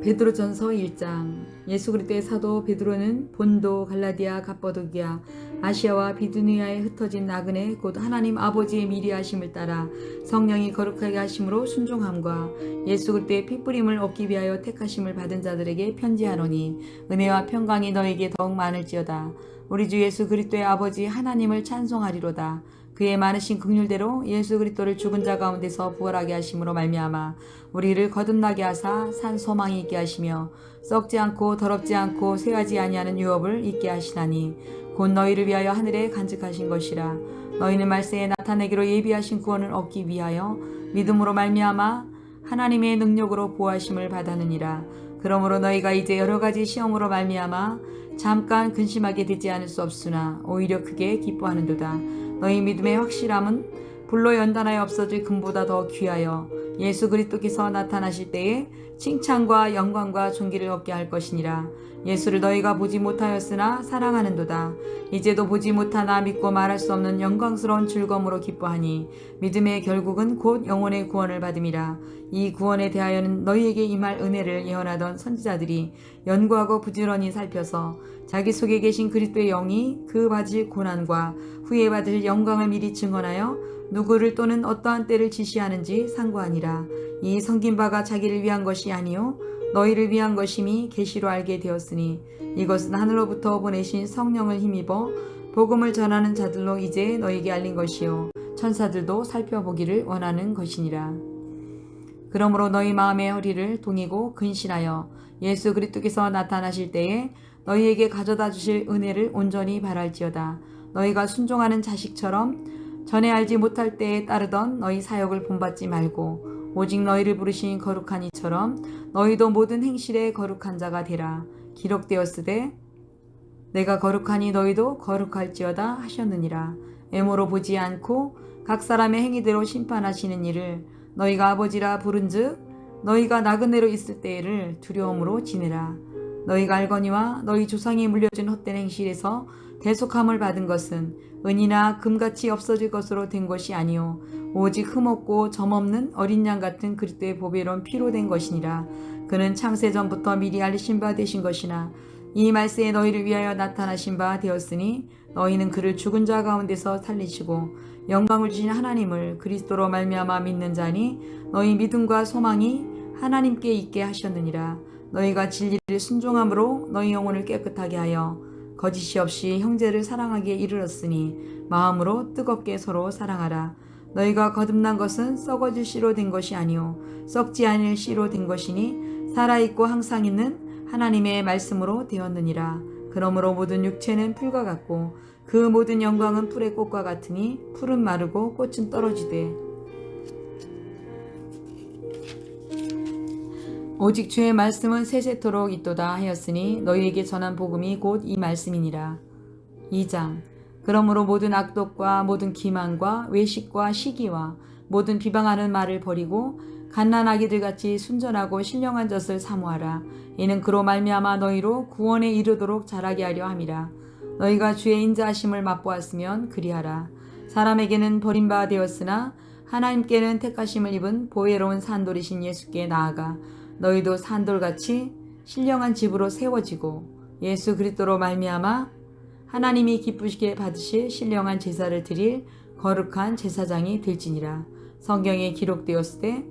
베드로전서 1장. 예수 그리스도의 사도 베드로는 본도, 갈라디아, 갑바도기아, 아시아와 비두니아에 흩어진 나그네 곧 하나님 아버지의 미리 하심을 따라 성령이 거룩하게 하심으로 순종함과 예수 그리스도의 피뿌림을 얻기 위하여 택하심을 받은 자들에게 편지하노니 은혜와 평강이 너에게 더욱 많을지어다. 우리 주 예수 그리스도의 아버지 하나님을 찬송하리로다. 그의 많으신 긍휼대로 예수 그리스도를 죽은 자 가운데서 부활하게 하심으로 말미암아 우리를 거듭나게 하사 산 소망이 있게 하시며 썩지 않고 더럽지 않고 쇠하지 아니하는 유업을 있게 하시나니 곧 너희를 위하여 하늘에 간직하신 것이라. 너희는 말세에 나타내기로 예비하신 구원을 얻기 위하여 믿음으로 말미암아 하나님의 능력으로 보호하심을 받았느니라. 그러므로 너희가 이제 여러 가지 시험으로 말미암아 잠깐 근심하게 되지 않을 수 없으나 오히려 크게 기뻐하는도다. 너희 믿음의 확실함은 불로 연단하여 없어질 금보다 더 귀하여 예수 그리스도께서 나타나실 때에 칭찬과 영광과 존귀를 얻게 할 것이니라. 예수를 너희가 보지 못하였으나 사랑하는도다. 이제도 보지 못하나 믿고 말할 수 없는 영광스러운 즐거움으로 기뻐하니 믿음의 결국은 곧 영혼의 구원을 받음이라. 이 구원에 대하여는 너희에게 임할 은혜를 예언하던 선지자들이 연구하고 부지런히 살펴서 자기 속에 계신 그리스도의 영이 그 받을 고난과 후에 받을 영광을 미리 증언하여 누구를 또는 어떠한 때를 지시하는지 상고하니라. 이 섬긴 바가 자기를 위한 것이 아니요 너희를 위한 것임이 계시로 알게 되었으니 이것은 하늘로부터 보내신 성령을 힘입어 복음을 전하는 자들로 이제 너희에게 알린 것이요 천사들도 살펴보기를 원하는 것이니라. 그러므로 너희 마음의 허리를 동이고 근신하여 예수 그리스도께서 나타나실 때에 너희에게 가져다 주실 은혜를 온전히 바랄지어다. 너희가 순종하는 자식처럼 전에 알지 못할 때에 따르던 너희 사역을 본받지 말고 오직 너희를 부르신 거룩한 이처럼 너희도 모든 행실에 거룩한 자가 되라. 기록되었으되 내가 거룩하니 너희도 거룩할지어다 하셨느니라. 애모로 보지 않고 각 사람의 행위대로 심판하시는 일을 너희가 아버지라 부른즉 너희가 나그네로 있을 때를 두려움으로 지내라. 너희가 알거니와 너희 조상이 물려준 헛된 행실에서 대속함을 받은 것은 은이나 금같이 없어질 것으로 된 것이 아니요 오직 흠없고 점없는 어린 양 같은 그리스도의 보배로운 피로 된 것이니라. 그는 창세전부터 미리 알리신 바 되신 것이나 이 말세에 너희를 위하여 나타나신 바 되었으니 너희는 그를 죽은 자 가운데서 살리시고 영광을 주신 하나님을 그리스도로 말미암아 믿는 자니 너희 믿음과 소망이 하나님께 있게 하셨느니라. 너희가 진리를 순종함으로 너희 영혼을 깨끗하게 하여 거짓이 없이 형제를 사랑하기에 이르렀으니 마음으로 뜨겁게 서로 사랑하라. 너희가 거듭난 것은 썩어질 씨로 된 것이 아니요 썩지 아니할 씨로 된 것이니 살아있고 항상 있는 하나님의 말씀으로 되었느니라. 그러므로 모든 육체는 풀과 같고 그 모든 영광은 풀의 꽃과 같으니 풀은 마르고 꽃은 떨어지되 오직 주의 말씀은 세세토록 있도다 하였으니 너희에게 전한 복음이 곧 이 말씀이니라. 2장. 그러므로 모든 악독과 모든 기만과 외식과 시기와 모든 비방하는 말을 버리고 갓난아기들같이 순전하고 신령한 젖을 사모하라. 이는 그로 말미암아 너희로 구원에 이르도록 자라게 하려 함이라. 너희가 주의 인자하심을 맛보았으면 그리하라. 사람에게는 버림받아 되었으나 하나님께는 택하심을 입은 보혜로운 산돌이신 예수께 나아가 너희도 산돌같이 신령한 집으로 세워지고 예수 그리스도로 말미암아 하나님이 기쁘시게 받으실 신령한 제사를 드릴 거룩한 제사장이 될지니라. 성경에 기록되었으되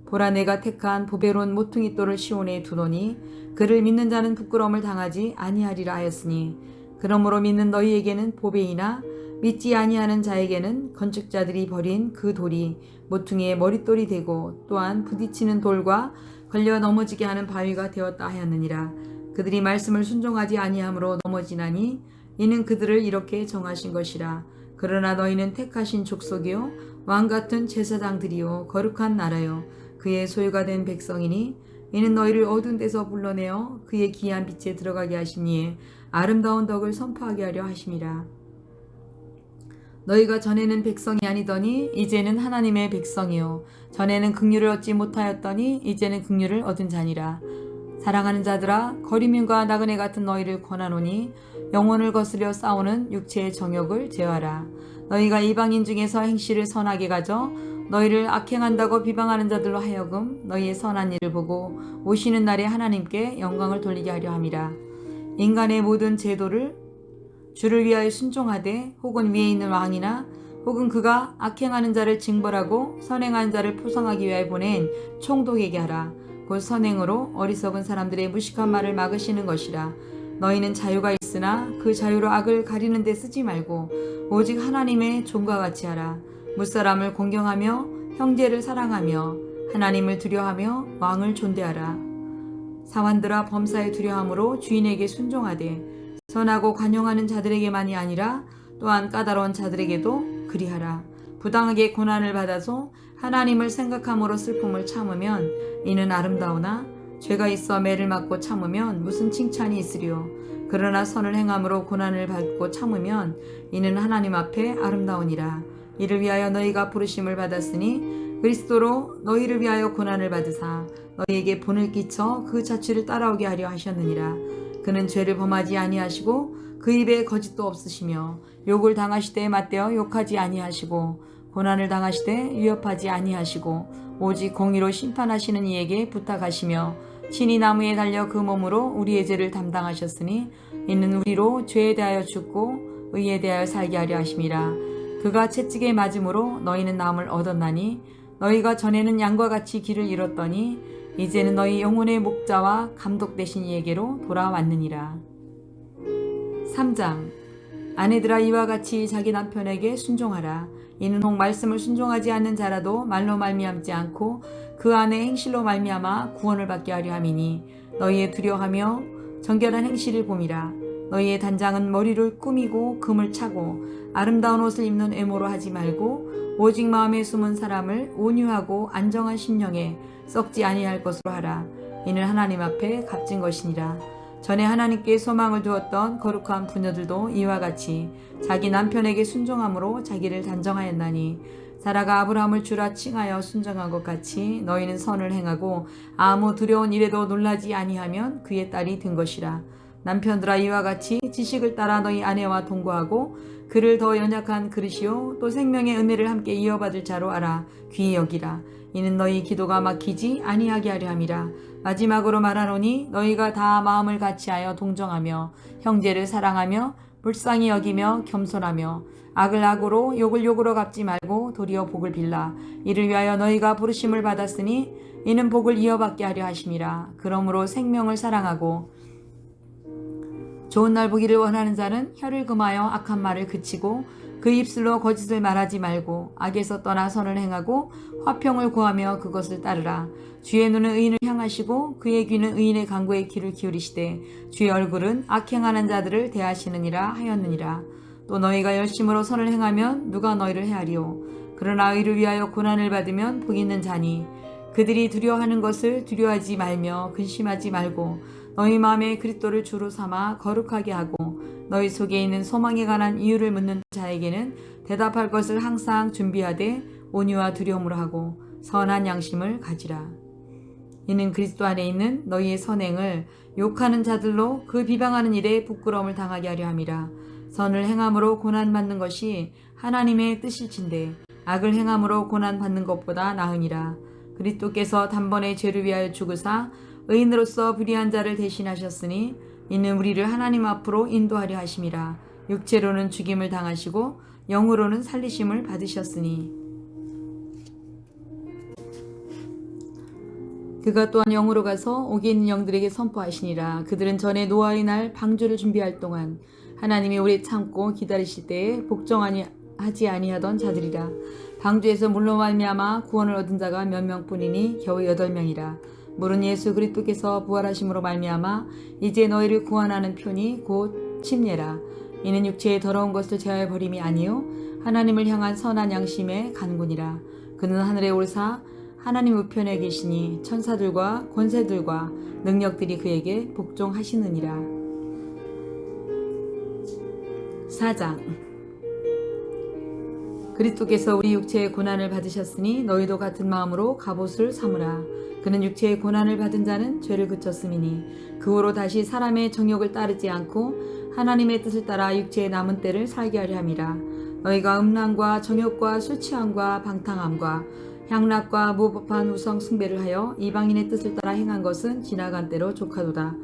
보라 내가 택한 보배로운 모퉁이 돌을 시온에 두노니 그를 믿는 자는 부끄러움을 당하지 아니하리라 하였으니 그러므로 믿는 너희에게는 보배이나 믿지 아니하는 자에게는 건축자들이 버린 그 돌이 모퉁이의 머릿돌이 되고 또한 부딪히는 돌과 걸려 넘어지게 하는 바위가 되었다 하였느니라. 그들이 말씀을 순종하지 아니함으로 넘어지나니 이는 그들을 이렇게 정하신 것이라. 그러나 너희는 택하신 족속이요 왕같은 제사장들이요 거룩한 나라요 그의 소유가 된 백성이니 이는 너희를 어두운 데서 불러내어 그의 기이한 빛에 들어가게 하시니에 아름다운 덕을 선포하게 하려 하심이라. 너희가 전에는 백성이 아니더니 이제는 하나님의 백성이요 전에는 긍휼을 얻지 못하였더니 이제는 긍휼을 얻은 자니라. 사랑하는 자들아 거리민과 나그네 같은 너희를 권하노니 영혼을 거스려 싸우는 육체의 정욕을 제어하라. 너희가 이방인 중에서 행실을 선하게 가져 너희를 악행한다고 비방하는 자들로 하여금 너희의 선한 일을 보고 오시는 날에 하나님께 영광을 돌리게 하려 함이라. 인간의 모든 제도를 주를 위하여 순종하되 혹은 위에 있는 왕이나 혹은 그가 악행하는 자를 징벌하고 선행하는 자를 포성하기 위하여 보낸 총독에게 하라. 곧 선행으로 어리석은 사람들의 무식한 말을 막으시는 것이라. 너희는 자유가 있으나 그 자유로 악을 가리는 데 쓰지 말고 오직 하나님의 종과 같이 하라. 무사람을 공경하며 형제를 사랑하며 하나님을 두려워하며 왕을 존대하라. 사환들아 범사에 두려움으로 주인에게 순종하되 선하고 관용하는 자들에게만이 아니라 또한 까다로운 자들에게도 그리하라. 부당하게 고난을 받아서 하나님을 생각함으로 슬픔을 참으면 이는 아름다우나 죄가 있어 매를 맞고 참으면 무슨 칭찬이 있으리요. 그러나 선을 행함으로 고난을 받고 참으면 이는 하나님 앞에 아름다우니라. 이를 위하여 너희가 부르심을 받았으니 그리스도로 너희를 위하여 고난을 받으사 너희에게 본을 끼쳐 그 자취를 따라오게 하려 하셨느니라. 그는 죄를 범하지 아니하시고 그 입에 거짓도 없으시며 욕을 당하시되 맞대어 욕하지 아니하시고 고난을 당하시되 위협하지 아니하시고 오직 공의로 심판하시는 이에게 부탁하시며 친히 나무에 달려 그 몸으로 우리의 죄를 담당하셨으니 이는 우리로 죄에 대하여 죽고 의에 대하여 살게 하려 하심이라. 그가 채찍에 맞음으로 너희는 나음을 얻었나니 너희가 전에는 양과 같이 길을 잃었더니 이제는 너희 영혼의 목자와 감독 되신 이에게로 돌아왔느니라. 3장. 아내들아 이와 같이 자기 남편에게 순종하라. 이는 혹 말씀을 순종하지 않는 자라도 말로 말미암지 않고 그 안에 행실로 말미암아 구원을 받게 하려 함이니 너희의 두려워하며 정결한 행실을 봄이라. 너희의 단장은 머리를 꾸미고 금을 차고 아름다운 옷을 입는 외모로 하지 말고 오직 마음에 숨은 사람을 온유하고 안정한 심령에 썩지 아니할 것으로 하라. 이는 하나님 앞에 값진 것이니라. 전에 하나님께 소망을 두었던 거룩한 부녀들도 이와 같이 자기 남편에게 순종함으로 자기를 단정하였나니 사라가 아브라함을 주라 칭하여 순종한 것 같이 너희는 선을 행하고 아무 두려운 일에도 놀라지 아니하면 그의 딸이 된 것이라. 남편들아 이와 같이 지식을 따라 너희 아내와 동거하고 그를 더 연약한 그릇이요 또 생명의 은혜를 함께 이어받을 자로 알아 귀히 여기라. 이는 너희 기도가 막히지 아니하게 하려 함이라. 마지막으로 말하노니 너희가 다 마음을 같이하여 동정하며 형제를 사랑하며 불쌍히 여기며 겸손하며 악을 악으로 욕을 욕으로 갚지 말고 도리어 복을 빌라. 이를 위하여 너희가 부르심을 받았으니 이는 복을 이어받게 하려 하심이라. 그러므로 생명을 사랑하고 좋은 날 보기를 원하는 자는 혀를 금하여 악한 말을 그치고 그 입술로 거짓을 말하지 말고 악에서 떠나 선을 행하고 화평을 구하며 그것을 따르라. 주의 눈은 의인을 향하시고 그의 귀는 의인의 간구에 귀를 기울이시되 주의 얼굴은 악행하는 자들을 대하시느니라 하였느니라. 또 너희가 열심으로 선을 행하면 누가 너희를 헤아리요. 그러나 의를 위하여 고난을 받으면 복 있는 자니 그들이 두려워하는 것을 두려워하지 말며 근심하지 말고 너희 마음에 그리스도를 주로 삼아 거룩하게 하고 너희 속에 있는 소망에 관한 이유를 묻는 자에게는 대답할 것을 항상 준비하되 온유와 두려움으로 하고 선한 양심을 가지라. 이는 그리스도 안에 있는 너희의 선행을 욕하는 자들로 그 비방하는 일에 부끄러움을 당하게 하려 함이라. 선을 행함으로 고난받는 것이 하나님의 뜻일진데 악을 행함으로 고난받는 것보다 나으니라. 그리스도께서 단번에 죄를 위하여 죽으사 의인으로서 불의한 자를 대신하셨으니 이는 우리를 하나님 앞으로 인도하려 하심이라. 육체로는 죽임을 당하시고 영으로는 살리심을 받으셨으니 그가 또한 영으로 가서 옥에 있는 영들에게 선포하시니라. 그들은 전에 노아의 날 방주를 준비할 동안 하나님이 오래 참고 기다리실 때에 복종하지 아니하던 자들이라. 방주에서 물로 말미암아 구원을 얻은 자가 몇 명뿐이니 겨우 8명이라. 물은 예수 그리스도께서 부활하심으로 말미암아 이제 너희를 구원하는 편이 곧 침례라. 이는 육체의 더러운 것을 제하여 버림이 아니요 하나님을 향한 선한 양심의 간군이라. 그는 하늘에 오르사 하나님 우편에 계시니 천사들과 권세들과 능력들이 그에게 복종하시느니라. 4장. 그리스도께서 우리 육체의 고난을 받으셨으니 너희도 같은 마음으로 갑옷을 삼으라. 그는 육체의 고난을 받은 자는 죄를 그쳤음이니 그 후로 다시 사람의 정욕을 따르지 않고 하나님의 뜻을 따라 육체의 남은 때를 살게 하려 함이라. 너희가 음란과 정욕과 술 취함과 방탕함과 향락과 무법한 우상 숭배를 하여 이방인의 뜻을 따라 행한 것은 지나간 때로 족하도다.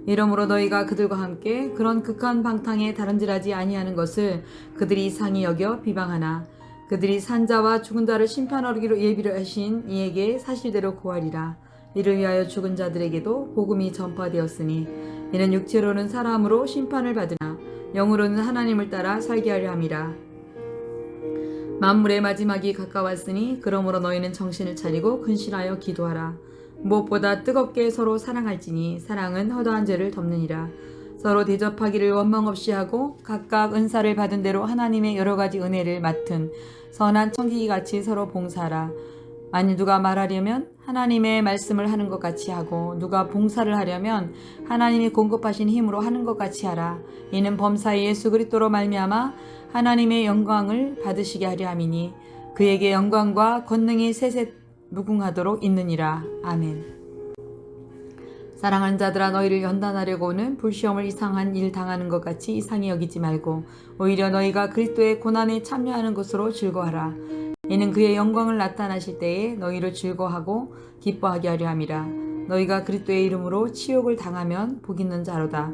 이러므로 너희가 그들과 함께 그런 극한 방탕에 다름질하지 아니하는 것을 그들이 이상히 여겨 비방하나 그들이 산자와 죽은 자를 심판하기로 예비를 하신 이에게 사실대로 고하리라. 이를 위하여 죽은 자들에게도 복음이 전파되었으니 이는 육체로는 사람으로 심판을 받으나 영으로는 하나님을 따라 살게 하려 함이라. 만물의 마지막이 가까웠으니 그러므로 너희는 정신을 차리고 근신하여 기도하라. 무엇보다 뜨겁게 서로 사랑할지니 사랑은 허다한 죄를 덮느니라. 서로 대접하기를 원망 없이 하고 각각 은사를 받은 대로 하나님의 여러 가지 은혜를 맡은 선한 청지기같이 서로 봉사하라. 만일 누가 말하려면 하나님의 말씀을 하는 것 같이 하고 누가 봉사를 하려면 하나님이 공급하신 힘으로 하는 것 같이 하라. 이는 범사에 예수 그리스도로 말미암아 하나님의 영광을 받으시게 하려 함이니 그에게 영광과 권능이 세세 무궁하도록 있느니라. 아멘. 사랑하는 자들아, 너희를 연단하려고는 불시험을 이상한 일 당하는 것 같이 이상히 여기지 말고 오히려 너희가 그리스도의 고난에 참여하는 것으로 즐거워하라. 이는 그의 영광을 나타나실 때에 너희를 즐거워하고 기뻐하게 하려 함이라. 너희가 그리스도의 이름으로 치욕을 당하면 복 있는 자로다.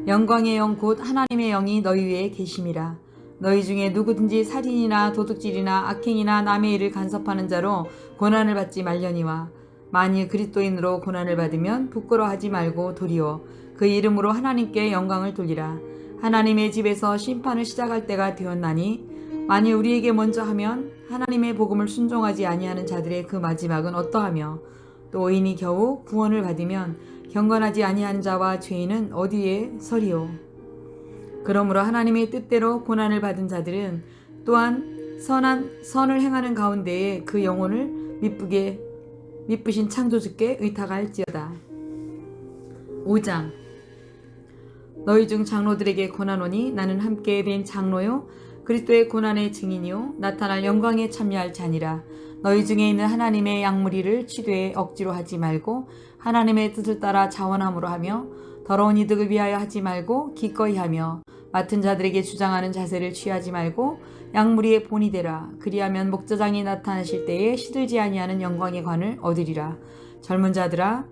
영광의 영 곧 하나님의 영이 너희 위에 계심이라. 너희 중에 누구든지 살인이나 도둑질이나 악행이나 남의 일을 간섭하는 자로 고난을 받지 말려니와 만일 그리스도인으로 고난을 받으면 부끄러워하지 말고 도리어 그 이름으로 하나님께 영광을 돌리라. 하나님의 집에서 심판을 시작할 때가 되었나니 만일 우리에게 먼저 하면 하나님의 복음을 순종하지 아니하는 자들의 그 마지막은 어떠하며 또 의인이 겨우 구원을 받으면 경건하지 아니한 자와 죄인은 어디에 서리요. 그러므로 하나님의 뜻대로 고난을 받은 자들은 또한 선을 행하는 가운데에 그 영혼을 미쁘신 창조주께 의탁할지어다. 5장. 너희 중 장로들에게 권하노니 나는 함께 된 장로요 그리스도의 고난의 증인이요 나타날 영광에 참여할 자니라. 너희 중에 있는 하나님의 양무리를 취되에 억지로 하지 말고 하나님의 뜻을 따라 자원함으로 하며 더러운 이득을 위하여 하지 말고 기꺼이 하며 맡은 자들에게 주장하는 자세를 취하지 말고 양무리의 본이 되라. 그리하면 목자장이 나타나실 때에 시들지 아니하는 영광의 관을 얻으리라. 젊은 자들아,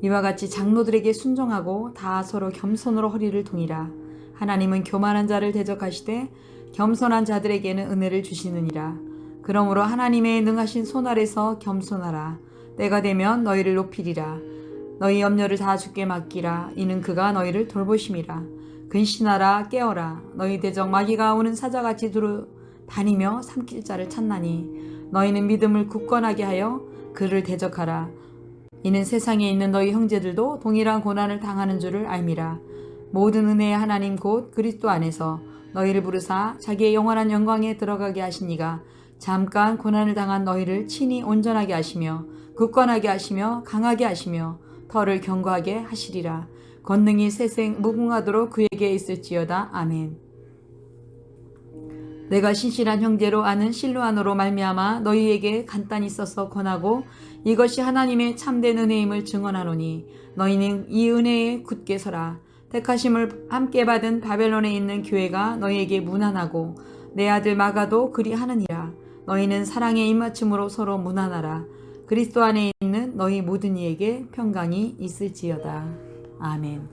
이와 같이 장로들에게 순종하고 다 서로 겸손으로 허리를 동이라. 하나님은 교만한 자를 대적하시되 겸손한 자들에게는 은혜를 주시느니라. 그러므로 하나님의 능하신 손 아래서 겸손하라. 때가 되면 너희를 높이리라. 너희 염려를 다 주께 맡기라. 이는 그가 너희를 돌보심이라. 근신하라. 깨어라. 너희 대적 마귀가 오는 사자같이 두루 다니며 삼킬 자를 찾나니 너희는 믿음을 굳건하게 하여 그를 대적하라. 이는 세상에 있는 너희 형제들도 동일한 고난을 당하는 줄을 알미라. 모든 은혜의 하나님 곧 그리스도 안에서 너희를 부르사 자기의 영원한 영광에 들어가게 하시니가 잠깐 고난을 당한 너희를 친히 온전하게 하시며 굳건하게 하시며 강하게 하시며 터를 견고하게 하시리라. 권능이 세생 무궁하도록 그에게 있을지어다. 아멘. 내가 신실한 형제로 아는 실로아노로 말미암아 너희에게 간단히 써서 권하고 이것이 하나님의 참된 은혜임을 증언하노니 너희는 이 은혜에 굳게 서라. 택하심을 함께 받은 바벨론에 있는 교회가 너희에게 무난하고 내 아들 마가도 그리하느니라. 너희는 사랑의 입맞춤으로 서로 무난하라. 그리스도 안에 있는 너희 모든 이에게 평강이 있을지어다. 아멘.